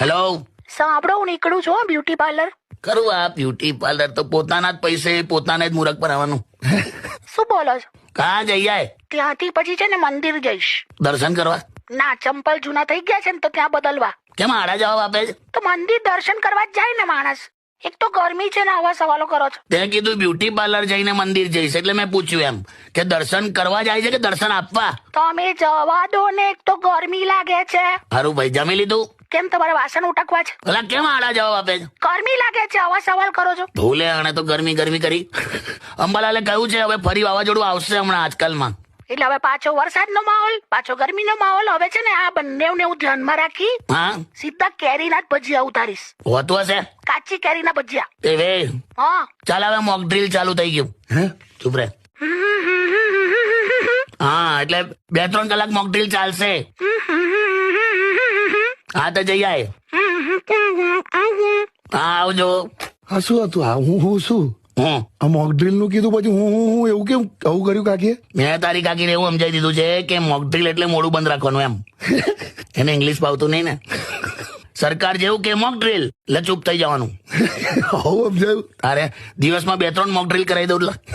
Hello, સાંભળો, હું નીકળું છું બ્યુટી પાર્લર. કરું આ બ્યુટી પાર્લર તો પોતાના જ પૈસે પોતાને જ મૂરખ બનાવવાનું. શું બોલો છો? કાં જઈ આય ત્યાંથી પછી છે ને મંદિર જઈશ. દર્શન કરવા? ના, ચંપલ જૂના થઈ ગયા છે ને તો ત્યાં બદલવા. કેમ આડા જવાબ આપે છે? તો મંદિર દર્શન કરવા જ જાય ને માણસ. એક તો ગરમી છે ને આવા સવાલો કરો છો. તે કીધું બ્યુટી પાર્લર જઈને મંદિર જઈશ, એટલે મેં પૂછ્યું એમ કે દર્શન કરવા જાય છે કે દર્શન આપવા. તમે જવા દો ને, એક તો ગરમી લાગે છે. સારું ભાઈ, જમી લીધું? કેમ તમારે વાસણ ઉટકવા છે? પેલા કેમ આડા જવાબ આપે છે? ગરમી લાગે છે, આવા સવાલ કરો છો. ભૂલે આણે તો ગરમી ગરમી કરી. અંબાલાલે કહ્યું છે હવે ફરી વાવાઝોડું આવશે હમણાં આજકાલમાં. એટલે હવે પાછો વરસાદનો માહોલ, પાછો ગરમીનો માહોલ. હવે છે ને આ બંને હું ધ્યાનમાં રાખી હા, સીધા કેરીના જ ભજીયા ઉતારીશ. હોતું હશે કાચી કેરીના ભજીયા. એ વે હા, ચાલ હવે મોક ડ્રીલ ચાલુ થઈ ગયું. ચૂપ રે. હા, એટલે 2-3 કલાક મોક ડ્રીલ ચાલશે. હા તો જઈ આય. હા, આવજો. હા, શું હતું આ? હું શું આ મોક ડ્રીલ નું કીધું, પછી હું એવું કેમ આવું કર્યું કાકીએ? મેં તારી કાકીને એવું સમજાવી દીધું છે કે મોક ડ્રીલ એટલે મોડું બંધ રાખવાનું એમ. એને ઇંગ્લિશ ભાવતું નહીં ને. સરકાર જેવું કે મોક ડ્રીલ એટલે ચૂપ થઈ જવાનું. આવું સમજાયું? તારે દિવસમાં 2-3 મોક ડ્રીલ કરાવી દઉં એટલે